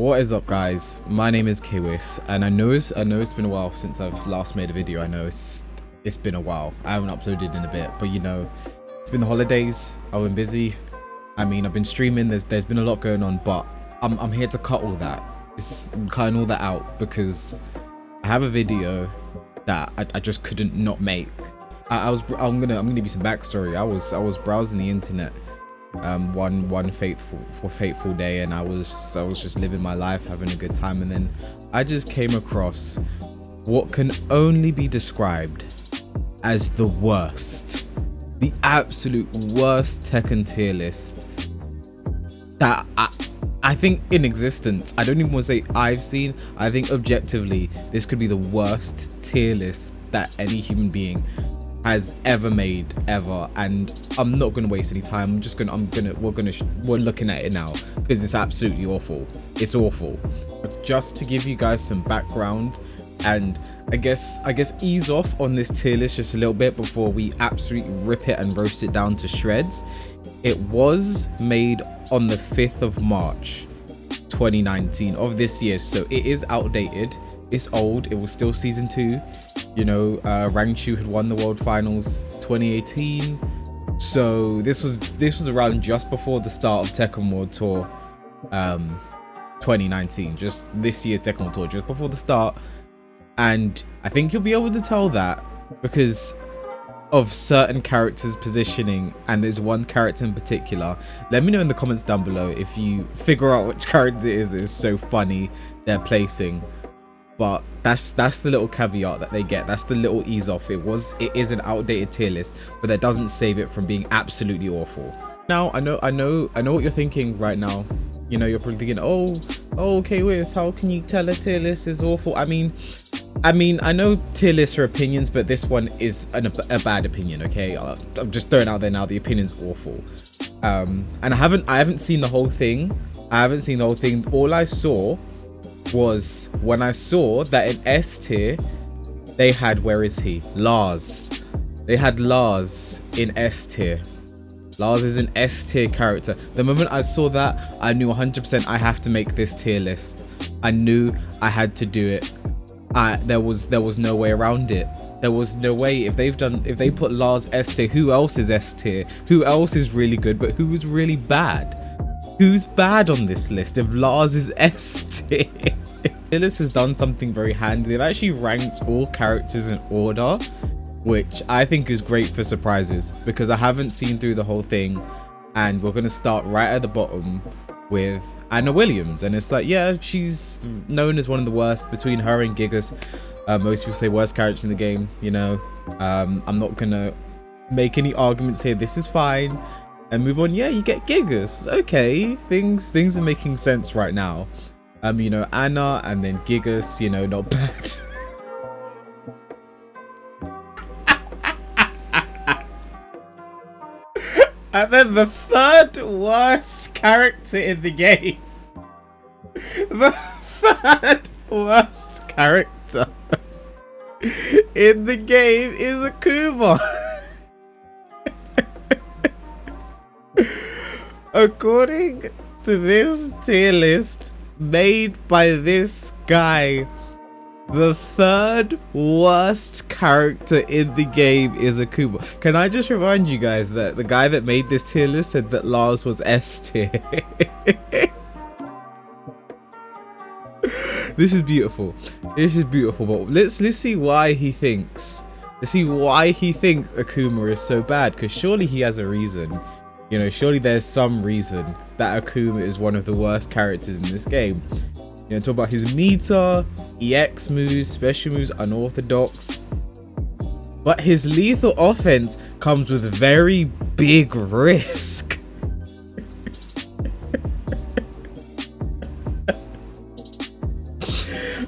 What is up, guys? My name is Kiwis, and I know it's been a while since I've last made a video. I know it's been a while. I haven't uploaded in a bit, but you know, it's been the holidays. I've been busy. I mean, I've been streaming. There's been a lot going on, but I'm here to cut all that. I'm cutting all that out because I have a video that I just couldn't not make. I'm gonna give you some backstory. I was browsing the internet one fateful day, and I was just living my life, having a good time, and then I just came across what can only be described as the absolute worst Tekken tier list that I think in existence. I don't even want to say I've seen. I think objectively this could be the worst tier list that any human being has ever made, ever. And I'm not gonna waste any time. We're looking at it now because it's absolutely awful. It's awful. But just to give you guys some background and I guess ease off on this tier list just a little bit before we absolutely rip it and roast it down to shreds. It was made on the 5th of March 2019 of this year, so it is outdated. It's old. It was still season 2. You know, Rangchu had won the world finals 2018, so this was around just before the start of Tekken World Tour 2019, just this year's Tekken World Tour, just before the start. And I think you'll be able to tell that because of certain characters' positioning, and there's one character in particular. Let me know in the comments down below if you figure out which character it is. It's so funny, their placing. But that's the little caveat that they get. That's the little ease off. It is an outdated tier list, but that doesn't save it from being absolutely awful. Now I know what you're thinking right now. You know, you're probably thinking, oh, okay, Wiz, how can you tell a tier list is awful? I mean, I know tier lists are opinions, but this one is a bad opinion. Okay, I'm just throwing out there now. The opinion's awful. And I haven't seen the whole thing. All I saw was when I saw that in S tier they had, where is he? Lars. They had Lars in S tier. Lars is an S tier character. The moment I saw that, I knew 100% I have to make this tier list. I knew I had to do it. There was no way around it. There was no way. If they put Lars S tier, who else is S tier? Who else is really good, but who is really bad? Who's bad on this list if Lars is S tier? This list has done something very handy. They've actually ranked all characters in order, which I think is great for surprises because I haven't seen through the whole thing. And we're gonna start right at the bottom with Anna Williams, and it's like, yeah, she's known as one of the worst. Between her and Gigas, most people say worst character in the game. You know, I'm not gonna make any arguments here. This is fine. And move on. Yeah, you get Gigas. Okay, things are making sense right now. You know, Anna and then Gigas, you know, not bad. And then the third worst character in the game. The third worst character in the game is Akuma. According to this tier list made by this guy, the third worst character in the game is Akuma. Can I just remind you guys that the guy that made this tier list said that Lars was S tier? This is beautiful. This is beautiful. But let's see why he thinks. Let's see why he thinks Akuma is so bad. Because surely he has a reason. You know, surely there's some reason that Akuma is one of the worst characters in this game. You know, talk about his meter, EX moves, special moves, unorthodox. But his lethal offense comes with very big risk.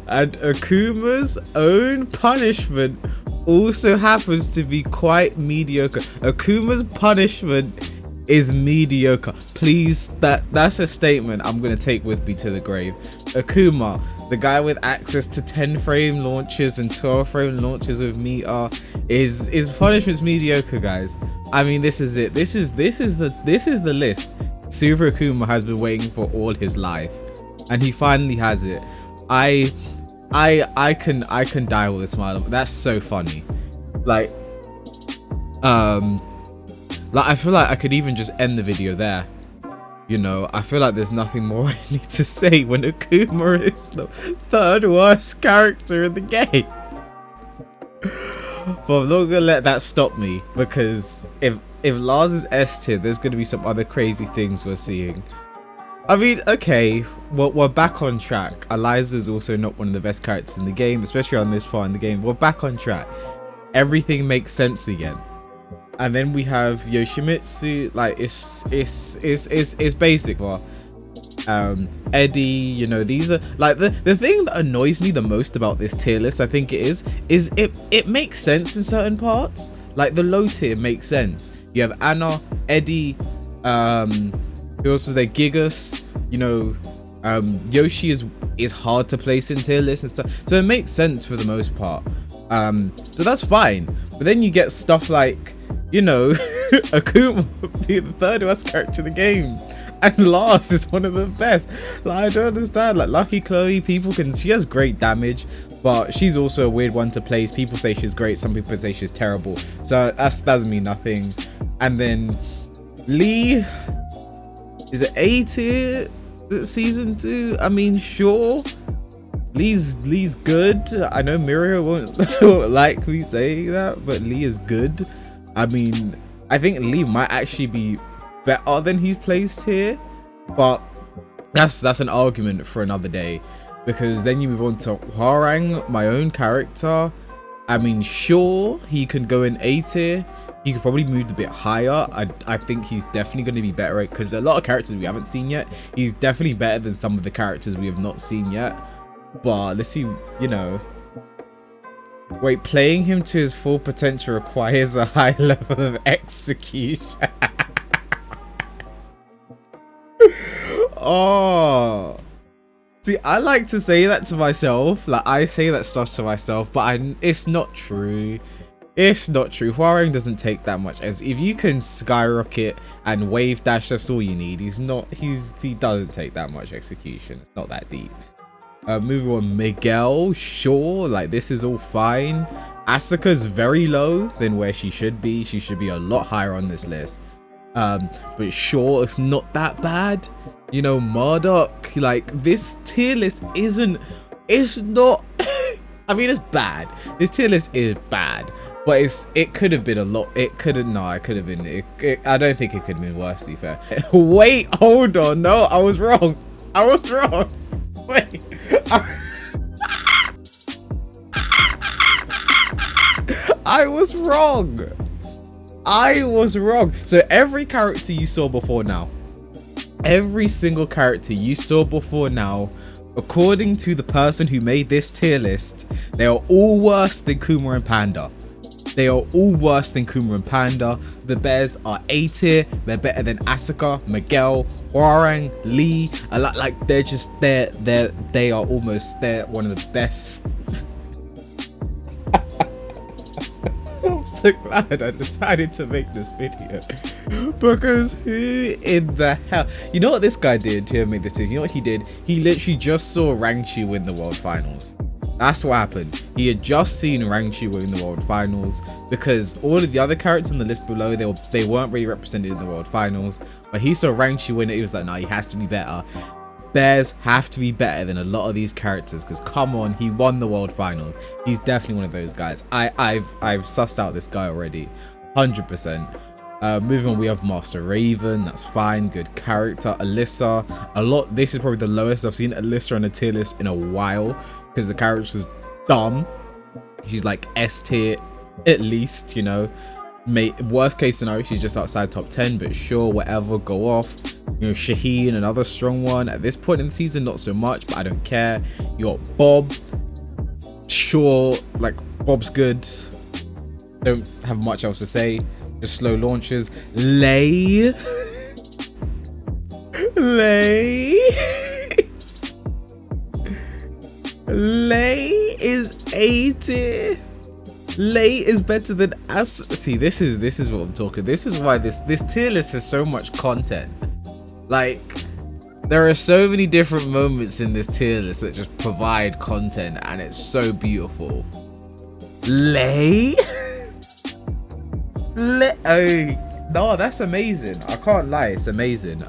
And Akuma's own punishment also happens to be quite mediocre. Akuma's punishment is mediocre. Please, that's a statement I'm gonna take with me to the grave. Akuma, the guy with access to 10 frame launches and 12 frame launches with meter, is punishment's mediocre, guys. I mean, this is it. This is the list Super Akuma has been waiting for all his life. and he finally has it. I can die with a smile. That's so funny. Like I feel like I could even just end the video there. You know, I feel like there's nothing more I need to say when Akuma is the third worst character in the game. But I'm not gonna let that stop me, because if Lars is S tier, there's gonna be some other crazy things we're seeing. I mean, okay, well, we're back on track. Eliza's also not one of the best characters in the game, especially on this far in the game. We're back on track. Everything makes sense again. And then we have Yoshimitsu. Like, it's basic. Well, Eddie, you know, these are like the thing that annoys me the most about this tier list. I think is it makes sense in certain parts. Like the low tier makes sense. You have Anna, Eddie, who else was there? Gigas, you know, Yoshi is hard to place in tier lists and stuff, so it makes sense for the most part. So that's fine. But then you get stuff like, you know, Akuma being the third worst character in the game, and Lars is one of the best. Like, I don't understand. Like, Lucky Chloe, she has great damage, but she's also a weird one to place. People say she's great, some people say she's terrible, so that doesn't mean nothing. And then Lee, is it A tier season 2? I mean, sure, Lee's good. I know Mirio won't like me saying that, but Lee is good. I mean, I think Lee might actually be better than he's placed here, but that's an argument for another day, because then you move on to Hwoarang, my own character. I mean, sure, he can go in A tier. He could probably move a bit higher. I think he's definitely going to be better, because there are a lot of characters we haven't seen yet. He's definitely better than some of the characters we have not seen yet. But let's see, you know. Wait, playing him to his full potential requires a high level of execution. Oh. See, I like to say that to myself. Like, I say that stuff to myself, but it's not true. It's not true. Hwoarang doesn't take that much. As if you can skyrocket and wave dash, that's all you need. He doesn't take that much execution. It's not that deep. Moving on, Miguel, sure, like this is all fine. Asuka's very low than where she should be. She should be a lot higher on this list. But sure, it's not that bad. You know, Murdoch, like this tier list it's not I mean, it's bad. This tier list is bad, but it could have been a lot. I don't think it could have been worse, to be fair. Wait, hold on. No, I was wrong. Wait. I was wrong. So every character you saw before now, every single character you saw before now, according to the person who made this tier list, they are all worse than Kuma and Panda. The bears are A tier. They're better than Asuka, Miguel, Hwoarang, Lee. Like they're one of the best. I'm so glad I decided to make this video, because who in the hell, you know what this guy did to make this decision? You know what he did? He literally just saw Rangchi win the world finals. That's what happened. He had just seen Rangchi win the world finals, because all of the other characters on the list below, they weren't really represented in the world finals, but he saw Rangchi win it. He was like, nah, he has to be better. Bears have to be better than a lot of these characters, because come on, he won the world final. He's definitely one of those guys. I've sussed out this guy already, 100%. Moving on, we have Master Raven. That's fine, good character. Alyssa, this is probably the lowest I've seen Alyssa on a tier list in a while, because the character's dumb. She's like S tier at least, you know. Worst case scenario, she's just outside top 10, but sure, whatever, go off. You know, Shaheen, another strong one. At this point in the season, not so much, but I don't care. You got Bob. Sure, like, Bob's good. Don't have much else to say. Just slow launches. Lay. Lay is A tier. Lay is better than us. See, this is what I'm talking. This is why this tier list has so much content. Like, There are so many different moments in this tier list that just provide content, and it's so beautiful. Lei? No, that's amazing. I can't lie, it's amazing.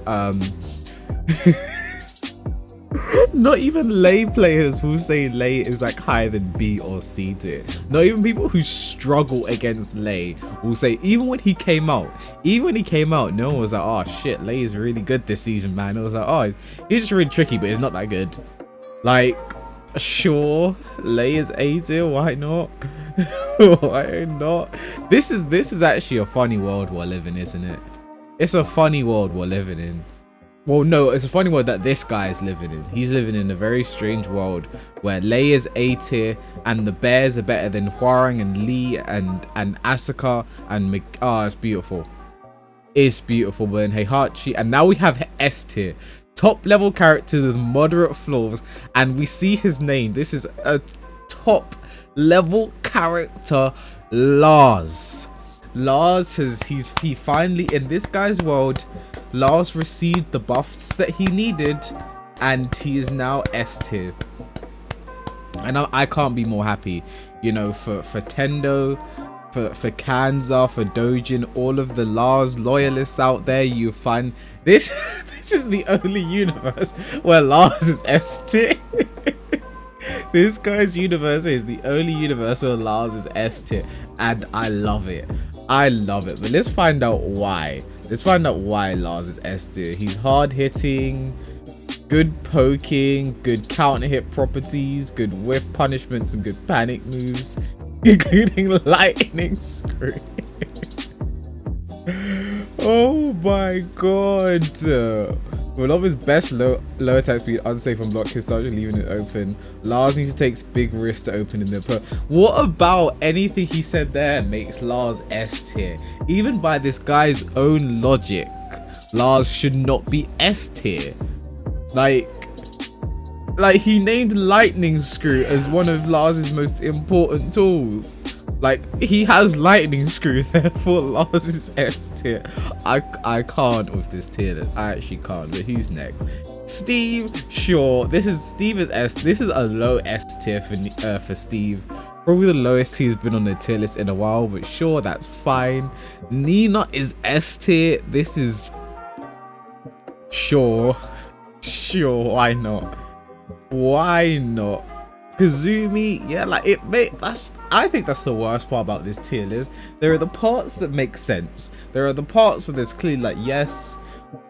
Not even Lei players will say Lei is like higher than B or C tier. Not even people who struggle against Lei will say, even when he came out, no one was like, oh shit, Lei is really good this season, man. It was like, oh, he's just really tricky, but it's not that good. Like, sure, Lei is A tier, why not? Why not? This is actually a funny world we're living, isn't it? It's a funny world we're living in. Well, no, it's a funny world that this guy is living in. He's living in a very strange world where Lei is A tier and the bears are better than Hwoarang and Lee and Asuka and oh, it's beautiful. It's beautiful. But then Heihachi, and now we have S tier. Top level characters with moderate flaws, and we see his name. This is a top level character, Lars. Lars he finally, in this guy's world, Lars received the buffs that he needed, and he is now S tier. And I can't be more happy, you know, for Tendo, for Kanza, for Dojin, all of the Lars loyalists out there. You find this this is the only universe where Lars is S tier. This guy's universe is the only universe where Lars is S tier, and I love it. I love it. But let's find out why. Let's find out why Lars is S tier. He's hard hitting, good poking, good counter hit properties, good whiff punishments, and good panic moves, including lightning screw. Oh my god. With all his best low attack speed, unsafe on block, his starting leaving it open. Lars needs to take big risks to open in the put. What about anything he said there makes Lars S tier? Even by this guy's own logic, Lars should not be S tier. Like he named lightning screw as one of Lars's most important tools. Like, he has lightning screw, therefore Lars is S tier. I can't with this tier list. I actually can't. But who's next? Steve, sure. Steve is S. This is a low S tier for Steve. Probably the lowest he's been on the tier list in a while, but sure, that's fine. Nina is S tier. This is sure, why not? Why not? Kazumi, yeah, like I think that's the worst part about this tier list. There are the parts that make sense. There are the parts where there's clearly like, yes,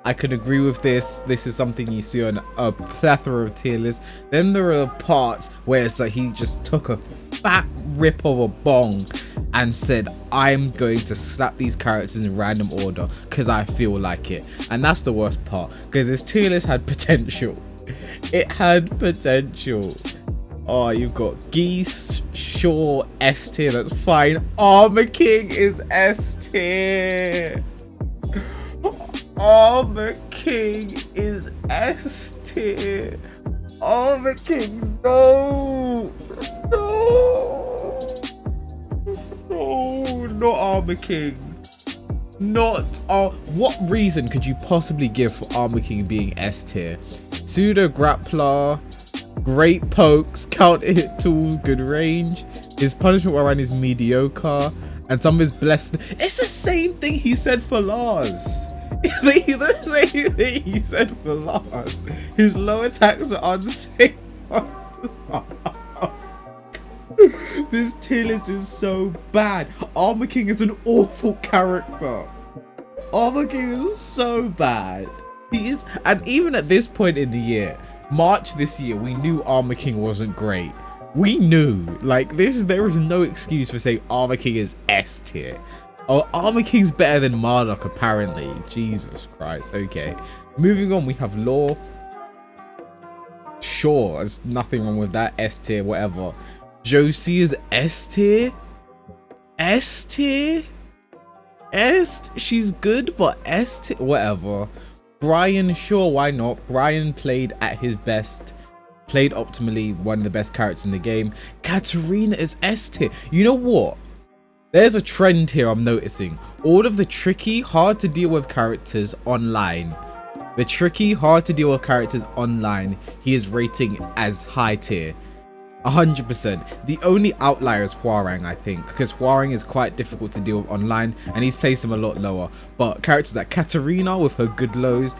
I can agree with this. This is something you see on a plethora of tier lists. Then there are parts where it's like he just took a fat rip of a bong and said, I'm going to slap these characters in random order because I feel like it. And that's the worst part, because this tier list had potential. It had potential. Oh, you've got Geese, Shaw, S tier, that's fine. Armor King is S tier. Armor King is S tier. Armor King, no. No. No, not Armor King. Not. What reason could you possibly give for Armor King being S tier? Pseudo grappler. Great pokes, counter hit tools, good range. His punishment around is mediocre, and some of his blessed. It's the same thing he said for Lars. The same thing he said for Lars. His low attacks are unsafe. This tier list is so bad. Armor King is an awful character. Armor King is so bad. He is, and even at this point in the year, March this year, we knew Armor King wasn't great. We knew, like, there is no excuse for saying Armor King is S tier. Oh, Armor King's better than Marduk, apparently. Jesus Christ. Okay, moving on, we have Law. Sure, there's nothing wrong with that. S tier, whatever. Josie is S tier. S tier. She's good, but S tier, whatever. Brian, sure, why not? Brian played at his best, played optimally, one of the best characters in the game. Katarina is S tier. You know what? There's a trend here I'm noticing. All of the tricky, hard to deal with characters online The tricky, hard to deal with characters online, he is rating as high tier. 100%. The only outlier is Hwoarang, I think, because Hwoarang is quite difficult to deal with online and he's placed him a lot lower. But characters like Katarina with her good lows,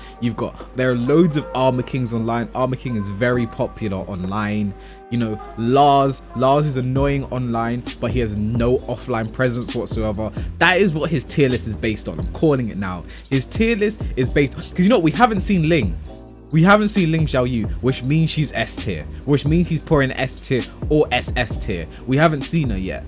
there are loads of Armor Kings online. Armor King is very popular online. You know, Lars is annoying online, but he has no offline presence whatsoever. That is what his tier list is based on. I'm calling it now. His tier list is based on, because you know, we haven't seen Ling. We haven't seen Ling Xiaoyu, which means she's S tier, which means he's pouring S tier or SS tier. We haven't seen her yet.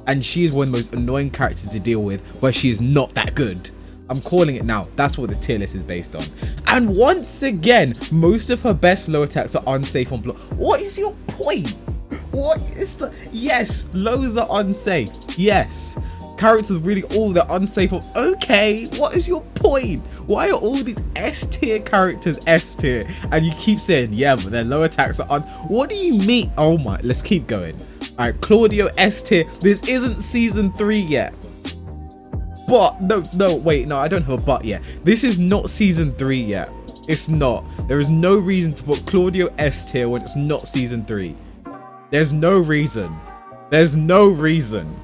And she is one of the most annoying characters to deal with, but she is not that good. I'm calling it now. That's what this tier list is based on. And once again, most of her best low attacks are unsafe on block. What is your point? What is the... Yes, lows are unsafe. Yes. Characters really they're unsafe. Okay, what is your point? Why are all these S tier characters S tier? And you keep saying, yeah, but their low attacks are what do you mean? Oh my, let's keep going. All right, Claudio S tier. This isn't season 3 yet. But wait, I don't have a but yet. This is not season 3 yet. It's not. There is no reason to put Claudio S tier when it's not season 3. There's no reason. There's no reason.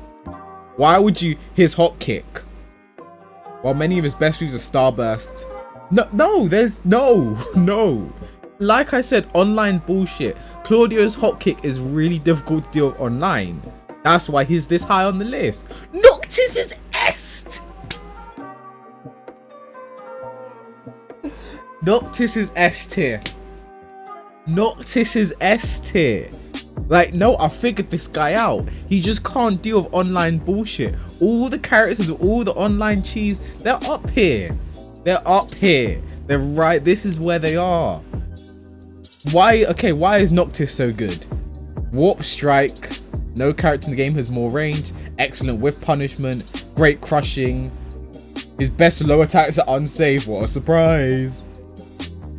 Why would you... His hop kick, while many of his best moves are Starburst. No. Like I said, online bullshit. Claudio's hop kick is really difficult to deal with online. That's why he's this high on the list. Noctis is S. Noctis is S tier. Noctis is S tier. Like, no, I figured this guy out. He just can't deal with online bullshit. All the characters, all the online cheese, they're up here. They're up here. They're right. This is where they are. Why is Noctis so good? Warp Strike. No character in the game has more range. Excellent whiff punishment. Great crushing. His best low attacks are unsafe. What a surprise.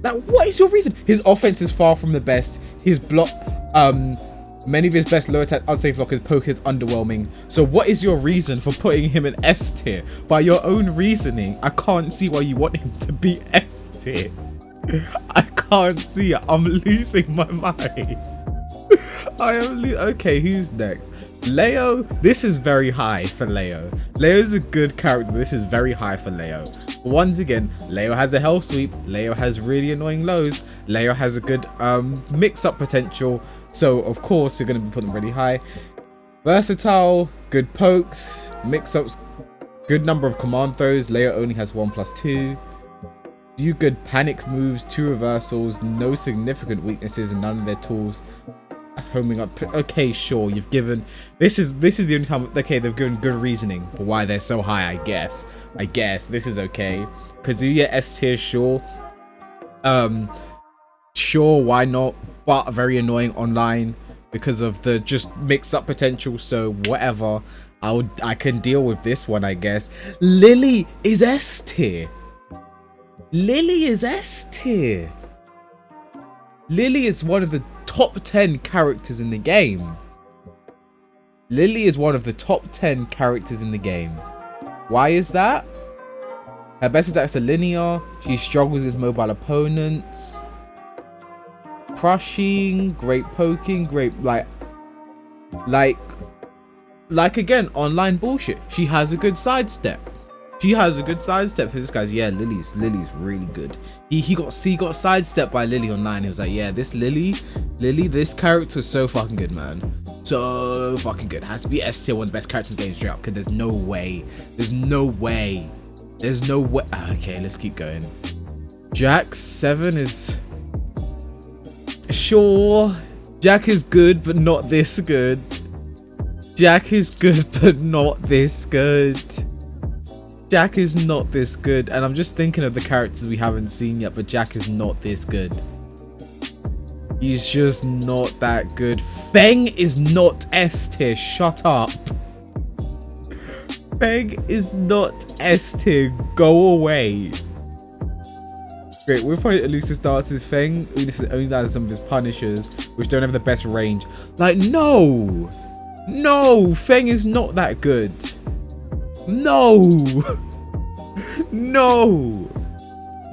Now, what is your reason? His offense is far from the best. His block... Many of his best low attack unsafe blockers poke is underwhelming. So what is your reason for putting him in S tier? By your own reasoning, I can't see why you want him to be S tier. I can't see it. I'm losing my mind. Okay, who's next? Leo. This is very high for Leo. Leo's a good character, but this is very high for Leo. Once again, Leo has a health sweep. Leo has really annoying lows. Leo has a good mix-up potential. So, of course, you're going to be putting really high. Versatile, good pokes, mix-ups, good number of command throws. Leo only has 1+2. Do good panic moves, 2 reversals, no significant weaknesses, and none of their tools. Homing up. Okay, sure, you've given... This is the only time... Okay, they've given good reasoning for why they're so high, I guess. This is okay. Kazuya S tier, sure. Sure, why not? But very annoying online because of the just mix-up potential, so whatever. I can deal with this one, I guess. Lily is S tier. Lily is S tier. Lily is one of the top 10 characters in the game. Lily is one of the top 10 characters in the game. Why is that? Her best attacks are linear. She struggles against mobile opponents. Crushing, great poking, great like again, online bullshit. She has a good sidestep. She has a good sidestep. This guy's, yeah, Lily's really good. He got sidestepped by Lily online. He was like, yeah, this Lily, this character is so fucking good, man. So fucking good. Has to be S tier, one of the best characters in the game straight up. Because there's no way. Okay, let's keep going. Jack 7 is sure. Jack is good, but not this good. Jack is good, but not this good. Jack is not this good, and I'm just thinking of the characters we haven't seen yet, but Jack is not this good. He's just not that good. Feng is not S tier. Shut up. Feng is not S tier. Go away. Great, we're probably elusive starters. Feng only does some of his punishers, which don't have the best range. Like, no, Feng is not that good. No.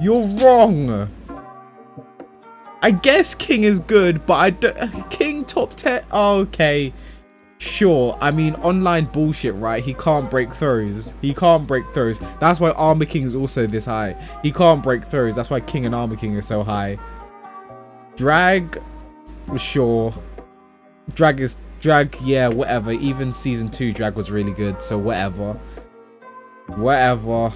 You're wrong. I guess King is good, but I don't. King top 10. Oh, okay. Sure. I mean, online bullshit, right? He can't break throws. He can't break throws. That's why Armor King is also this high. He can't break throws. That's why King and Armor King are so high. Drag, sure. Drag, yeah, whatever. Even season 2 Drag was really good, so whatever. Whatever.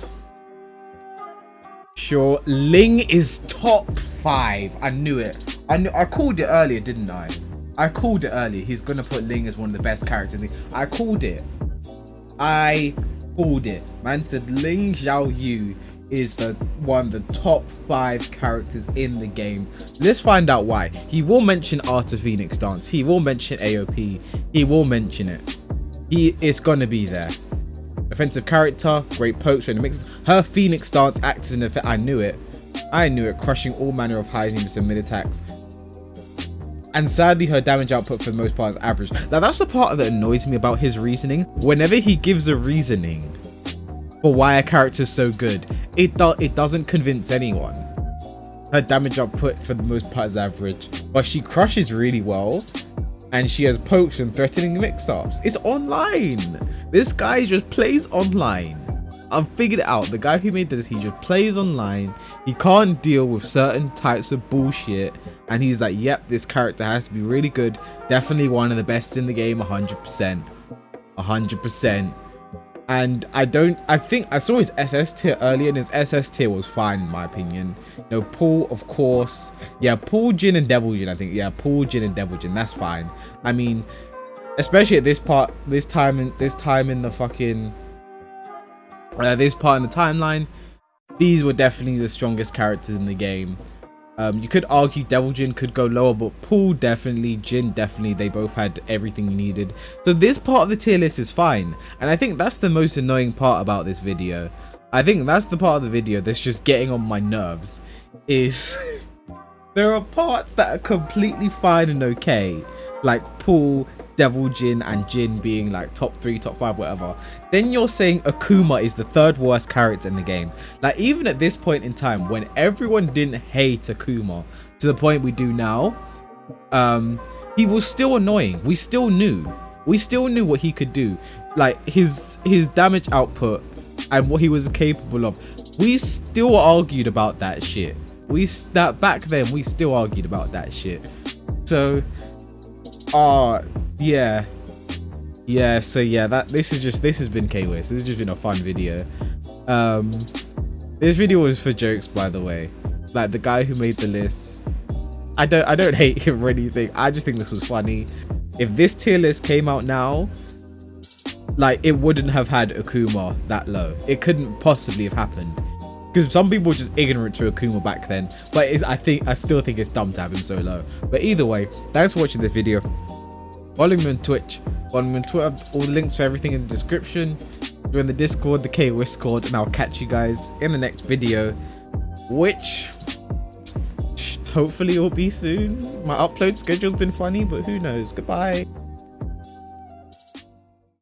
Sure. Ling is top 5. I knew it. I called it earlier, didn't I? I called it earlier. He's gonna put Ling as one of the best characters in the. I called it. I called it. Man said Ling Xiaoyu is one of the top 5 characters in the game. Let's find out why. He will mention Art of Phoenix Dance. He will mention AOP. He will mention it. It's gonna be there. Offensive character, great pokes and mixes. Her Phoenix Dance acts as an effect. I knew it. I knew it. Crushing all manner of highs and mid attacks. And sadly, her damage output for the most part is average. Now that's the part that annoys me about his reasoning. Whenever he gives a reasoning for why a character is so good, it doesn't convince anyone. Her damage output for the most part is average, but she crushes really well, and she has pokes and threatening mix-ups. It's online. This guy just plays online. I've figured it out. The guy who made this, he just plays online. He can't deal with certain types of bullshit, and he's like, yep, this character has to be really good. Definitely one of the best in the game, 100%. 100%. And I think I saw his SS tier earlier, and his SS tier was fine in my opinion. You know, Paul, of course. Yeah, Paul, Jin, and Devil Jin, I think. Yeah, Paul, Jin, and Devil Jin, that's fine. I mean, especially at this time in the fucking this part in the timeline, these were definitely the strongest characters in the game. You could argue Devil Jin could go lower, but Paul definitely, Jin definitely, they both had everything you needed. So this part of the tier list is fine, and I think that's the most annoying part about this video. I think that's the part of the video that's just getting on my nerves, is there are parts that are completely fine and okay, like Paul, Devil Jin, and Jin being like top 3, top 5, whatever. Then you're saying Akuma is the 3rd worst character in the game. Like, even at this point in time, when everyone didn't hate Akuma to the point we do now, he was still annoying. We still knew what he could do, like his damage output and what he was capable of. We still argued about that shit. Back then we still argued about that shit. So yeah, so yeah, this has been K-Wiz. This has just been a fun video. This video was for jokes, by the way. Like, the guy who made the list, I don't hate him or anything. I just think this was funny. If this tier list came out now, like, it wouldn't have had Akuma that low. It couldn't possibly have happened, because some people were just ignorant to Akuma back then. But I still think it's dumb to have him so low. But either way, thanks for watching this video. Follow me on Twitch, follow me on Twitter. All the links for everything in the description. Join the Discord, the K-Wiz Squad, and I'll catch you guys in the next video, which hopefully will be soon. My upload schedule's been funny, but who knows. Goodbye.